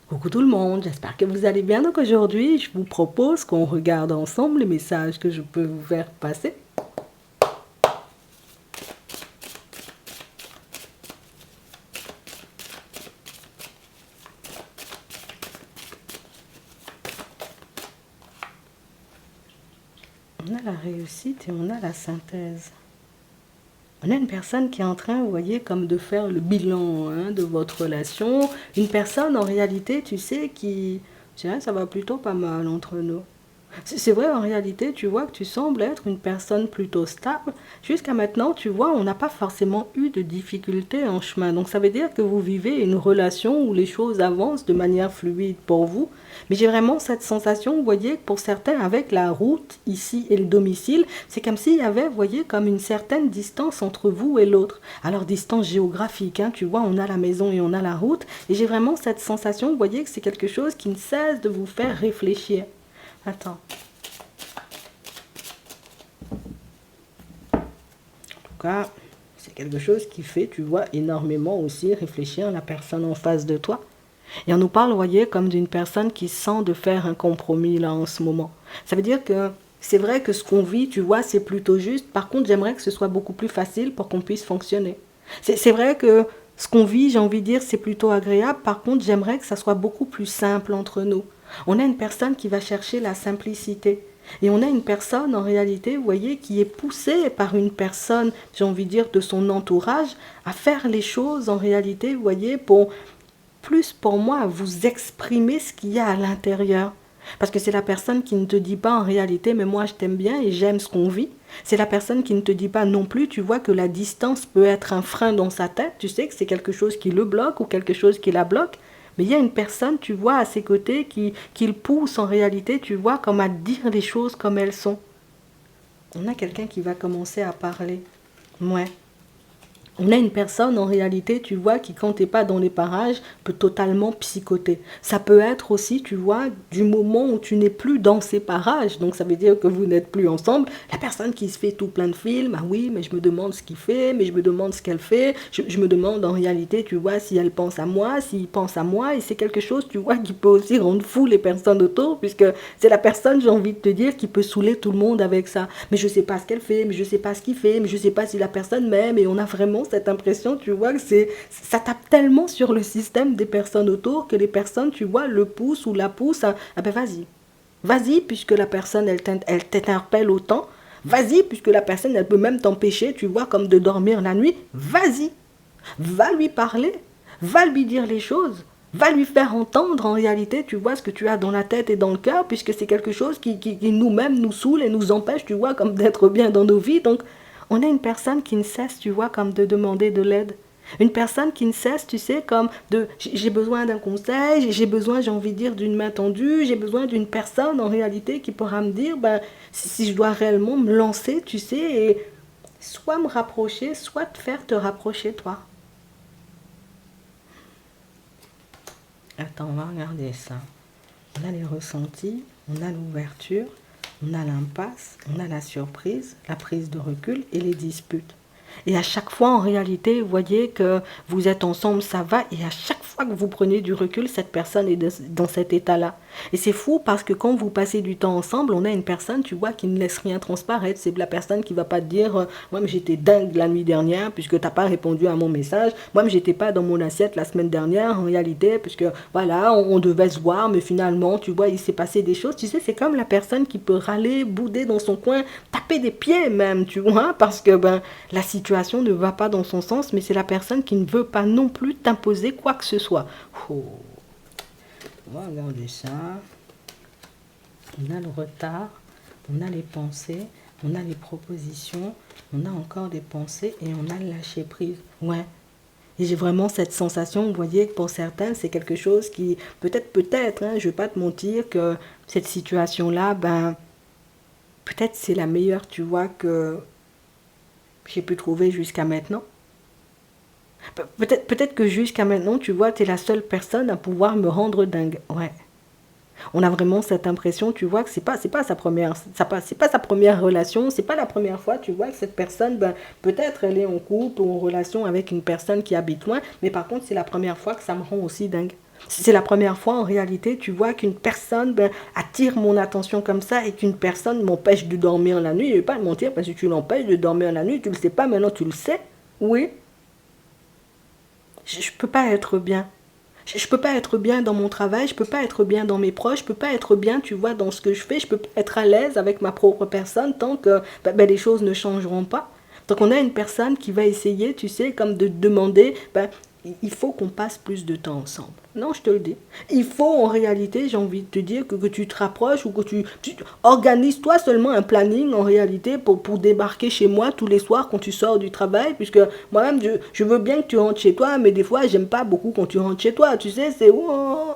Coucou tout le monde, j'espère que vous allez bien. Donc aujourd'hui, je vous propose qu'on regarde ensemble les messages que je peux vous faire passer. On a la réussite et on a la synthèse. On a une personne qui est en train, vous voyez, comme de faire le bilan de votre relation. Une personne, en réalité, tu sais, qui... Je dirais, ça va plutôt pas mal entre nous. C'est vrai, en réalité, tu vois que tu sembles être une personne plutôt stable. Jusqu'à maintenant, tu vois, on n'a pas forcément eu de difficultés en chemin. Donc, ça veut dire que vous vivez une relation où les choses avancent de manière fluide pour vous. Mais j'ai vraiment cette sensation, vous voyez, que pour certains, avec la route ici et le domicile, c'est comme s'il y avait, vous voyez, comme une certaine distance entre vous et l'autre. Alors, distance géographique, tu vois, on a la maison et on a la route. Et j'ai vraiment cette sensation, vous voyez, que c'est quelque chose qui ne cesse de vous faire réfléchir. Attends. En tout cas, c'est quelque chose qui fait, tu vois, énormément aussi réfléchir la personne en face de toi. Et on nous parle, vous voyez, comme d'une personne qui sent de faire un compromis là en ce moment. Ça veut dire que c'est vrai que ce qu'on vit, tu vois, c'est plutôt juste. Par contre, j'aimerais que ce soit beaucoup plus facile pour qu'on puisse fonctionner. C'est vrai que ce qu'on vit, j'ai envie de dire, c'est plutôt agréable. Par contre, j'aimerais que ça soit beaucoup plus simple entre nous. On a une personne qui va chercher la simplicité. Et on a une personne, en réalité, vous voyez, qui est poussée par une personne, j'ai envie de dire, de son entourage, à faire les choses, en réalité, vous voyez, pour plus pour moi à vous exprimer ce qu'il y a à l'intérieur. Parce que c'est la personne qui ne te dit pas en réalité, mais moi je t'aime bien et j'aime ce qu'on vit. C'est la personne qui ne te dit pas non plus, tu vois que la distance peut être un frein dans sa tête, tu sais que c'est quelque chose qui le bloque ou quelque chose qui la bloque. Mais il y a une personne, tu vois, à ses côtés qui le pousse en réalité, tu vois, comme à dire les choses comme elles sont. On a quelqu'un qui va commencer à parler. Ouais. On a une personne en réalité, tu vois, qui quand t'es pas dans les parages, peut totalement psychoter. Ça peut être aussi, tu vois, du moment où tu n'es plus dans ces parages, donc ça veut dire que vous n'êtes plus ensemble, la personne qui se fait tout plein de films, ah oui, mais je me demande ce qu'il fait, mais je me demande ce qu'elle fait, je me demande en réalité, tu vois, si elle pense à moi, s'il pense à moi, et c'est quelque chose, tu vois, qui peut aussi rendre fou les personnes autour, puisque c'est la personne, j'ai envie de te dire, qui peut saouler tout le monde avec ça. Mais je sais pas ce qu'elle fait, mais je sais pas ce qu'il fait, mais je sais pas si la personne m'aime, et on a vraiment cette impression, tu vois, que ça tape tellement sur le système des personnes autour que les personnes, tu vois, le poussent ou la poussent à, ah ben vas-y. Vas-y, puisque la personne, elle t'interpelle autant. Vas-y, puisque la personne, elle peut même t'empêcher, tu vois, comme de dormir la nuit. Vas-y. Va lui parler. Va lui dire les choses. Va lui faire entendre en réalité, tu vois, ce que tu as dans la tête et dans le cœur, puisque c'est quelque chose qui nous-mêmes nous saoule et nous empêche, tu vois, comme d'être bien dans nos vies. Donc, on a une personne qui ne cesse, tu vois, comme de demander de l'aide. Une personne qui ne cesse, tu sais, comme de j'ai besoin d'un conseil, j'ai besoin, j'ai envie de dire, d'une main tendue, j'ai besoin d'une personne en réalité qui pourra me dire ben, si je dois réellement me lancer, tu sais, et soit me rapprocher, soit te faire te rapprocher, toi. Attends, on va regarder ça. On a les ressentis, on a l'ouverture, on a l'impasse, on a la surprise, la prise de recul et les disputes. Et à chaque fois, en réalité, vous voyez que vous êtes ensemble, ça va. Et à chaque fois que vous prenez du recul, cette personne est dans cet état-là. Et c'est fou parce que quand vous passez du temps ensemble, on a une personne, tu vois, qui ne laisse rien transparaître. C'est la personne qui va pas te dire, moi, mais j'étais dingue la nuit dernière puisque t'as pas répondu à mon message. Moi, mais j'étais pas dans mon assiette la semaine dernière, en réalité, puisque voilà, on devait se voir, mais finalement, tu vois, il s'est passé des choses. Tu sais, c'est comme la personne qui peut râler, bouder dans son coin, taper des pieds même, tu vois, parce que ben la situation ne va pas dans son sens, mais c'est la personne qui ne veut pas non plus t'imposer quoi que ce soit. Oh. On va regarder ça. On a le retard, on a les pensées, on a les propositions, on a encore des pensées et on a le lâcher prise. Ouais. Et j'ai vraiment cette sensation, vous voyez, que pour certains, c'est quelque chose qui, peut-être, je ne vais pas te mentir, que cette situation-là, ben, peut-être c'est la meilleure, tu vois, que j'ai pu trouver jusqu'à maintenant. Peut-être que jusqu'à maintenant, tu vois, tu es la seule personne à pouvoir me rendre dingue. Ouais. On a vraiment cette impression, tu vois, que c'est pas sa première, c'est pas sa première relation, c'est pas la première fois, tu vois, que cette personne, ben, peut-être elle est en couple ou en relation avec une personne qui habite loin, mais par contre, c'est la première fois que ça me rend aussi dingue. C'est la première fois, en réalité, tu vois, qu'une personne ben, attire mon attention comme ça et qu'une personne m'empêche de dormir la nuit. Je ne vais pas te mentir, parce que tu l'empêches de dormir la nuit, tu le sais pas, maintenant tu le sais. Oui, je peux pas être bien. Je peux pas être bien dans mon travail, je peux pas être bien dans mes proches, je peux pas être bien, tu vois, dans ce que je fais, je peux pas être à l'aise avec ma propre personne tant que ben, les choses ne changeront pas. Donc on a une personne qui va essayer, tu sais, comme de demander, ben, il faut qu'on passe plus de temps ensemble. Non, je te le dis. Il faut en réalité, j'ai envie de te dire, que tu te rapproches ou que tu organises toi seulement un planning en réalité pour débarquer chez moi tous les soirs quand tu sors du travail, puisque moi-même, je veux bien que tu rentres chez toi, mais des fois, j'aime pas beaucoup quand tu rentres chez toi. Tu sais, c'est... Oh,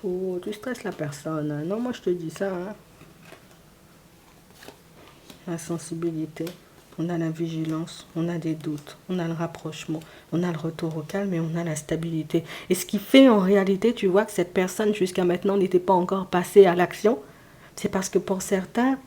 oh, tu stresses la personne, hein. Non, moi je te dis ça, hein. La sensibilité, on a la vigilance, on a des doutes, on a le rapprochement, on a le retour au calme et on a la stabilité. Et ce qui fait en réalité, tu vois, que cette personne jusqu'à maintenant n'était pas encore passée à l'action, c'est parce que pour certains,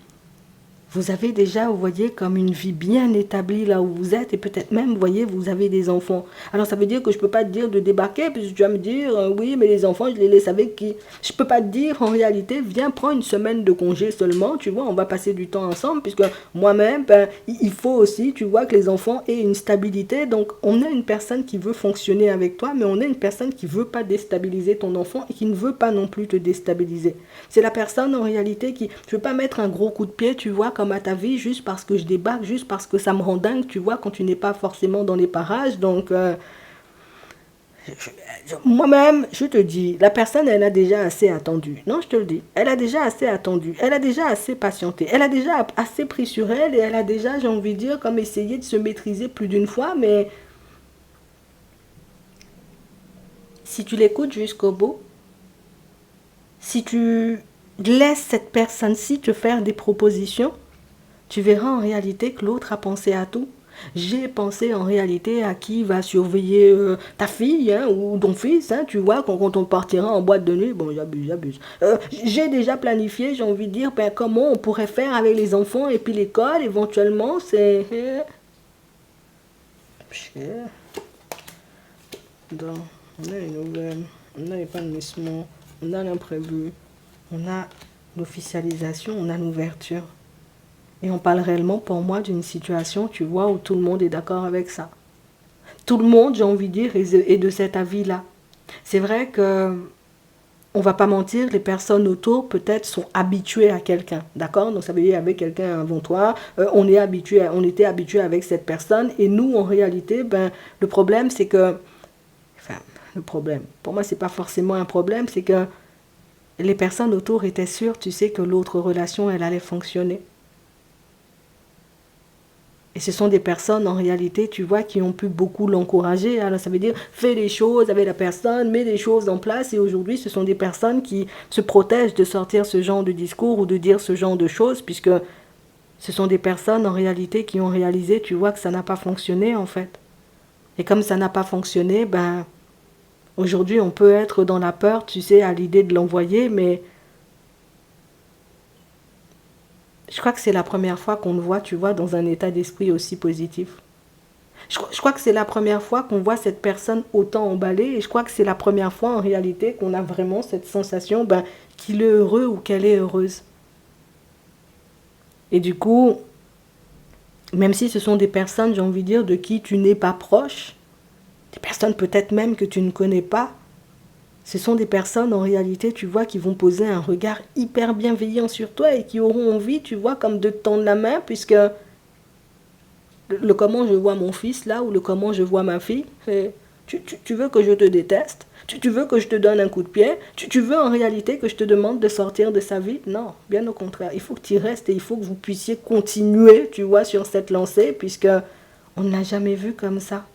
vous avez déjà, vous voyez, comme une vie bien établie là où vous êtes et peut-être même, vous voyez, vous avez des enfants. Alors ça veut dire que je ne peux pas te dire de débarquer puisque tu vas me dire, oui, mais les enfants, je les laisse avec qui? Je ne peux pas te dire, en réalité, viens, prends une semaine de congé seulement, tu vois, on va passer du temps ensemble puisque moi-même, ben, il faut aussi, tu vois, que les enfants aient une stabilité. Donc on a une personne qui veut fonctionner avec toi, mais on a une personne qui ne veut pas déstabiliser ton enfant et qui ne veut pas non plus te déstabiliser. C'est la personne, en réalité, qui, je ne veux pas mettre un gros coup de pied, tu vois, comme à ta vie, juste parce que je débarque, juste parce que ça me rend dingue, tu vois, quand tu n'es pas forcément dans les parages. Donc, moi-même, je te dis, la personne, elle a déjà assez attendu. Non, je te le dis. Elle a déjà assez attendu. Elle a déjà assez patienté. Elle a déjà assez pris sur elle et elle a déjà, j'ai envie de dire, comme essayé de se maîtriser plus d'une fois. Mais si tu l'écoutes jusqu'au bout, si tu laisses cette personne-ci te faire des propositions, tu verras en réalité que l'autre a pensé à tout. J'ai pensé en réalité à qui va surveiller ta fille hein, ou ton fils, hein, tu vois, quand on partira en boîte de nuit. Bon, j'abuse. J'ai déjà planifié, j'ai envie de dire, ben, comment on pourrait faire avec les enfants et puis l'école, éventuellement, c'est... Donc, on a une nouvelle, on a l'épanouissement, on a l'imprévu, on a l'officialisation, on a l'ouverture. Et on parle réellement pour moi d'une situation, tu vois, où tout le monde est d'accord avec ça. Tout le monde, j'ai envie de dire, est de cet avis-là. C'est vrai que, on va pas mentir, les personnes autour peut-être sont habituées à quelqu'un, d'accord? Donc ça veut dire avec quelqu'un avant toi, on était habitué avec cette personne et nous en réalité, ben le problème c'est que, enfin le problème, pour moi c'est pas forcément un problème, c'est que les personnes autour étaient sûres, tu sais, que l'autre relation elle allait fonctionner. Et ce sont des personnes, en réalité, tu vois, qui ont pu beaucoup l'encourager. Alors, ça veut dire, fais des choses avec la personne, mets des choses en place. Et aujourd'hui, ce sont des personnes qui se protègent de sortir ce genre de discours ou de dire ce genre de choses, puisque ce sont des personnes, en réalité, qui ont réalisé, tu vois, que ça n'a pas fonctionné, en fait. Et comme ça n'a pas fonctionné, ben, aujourd'hui, on peut être dans la peur, tu sais, à l'idée de l'envoyer, mais je crois que c'est la première fois qu'on le voit, tu vois, dans un état d'esprit aussi positif. Je crois que c'est la première fois qu'on voit cette personne autant emballée et je crois que c'est la première fois en réalité qu'on a vraiment cette sensation ben, qu'il est heureux ou qu'elle est heureuse. Et du coup, même si ce sont des personnes, j'ai envie de dire, de qui tu n'es pas proche, des personnes peut-être même que tu ne connais pas, ce sont des personnes en réalité, tu vois, qui vont poser un regard hyper bienveillant sur toi et qui auront envie, tu vois, comme de te tendre la main puisque le comment je vois mon fils là ou le comment je vois ma fille, tu veux que je te déteste, tu veux que je te donne un coup de pied, tu veux en réalité que je te demande de sortir de sa vie. Non, bien au contraire, il faut que tu y restes et il faut que vous puissiez continuer, tu vois, sur cette lancée puisque on ne l'a jamais vu comme ça.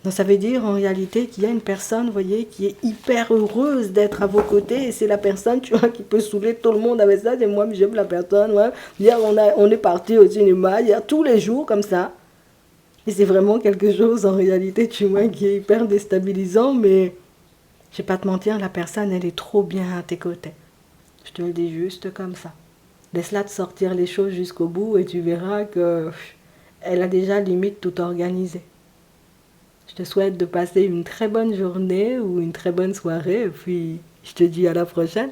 Donc ça veut dire en réalité qu'il y a une personne, vous voyez, qui est hyper heureuse d'être à vos côtés et c'est la personne, tu vois, qui peut saouler tout le monde avec ça. Et moi, j'aime la personne, ouais. Hier, on est parti au cinéma, hier, tous les jours comme ça. Et c'est vraiment quelque chose en réalité, tu vois, qui est hyper déstabilisant, mais Je vais pas te mentir, la personne, elle est trop bien à tes côtés. Je te le dis juste comme ça. Laisse-la te sortir les choses jusqu'au bout et tu verras que elle a déjà limite tout organisé. Je te souhaite de passer une très bonne journée ou une très bonne soirée et puis je te dis à la prochaine.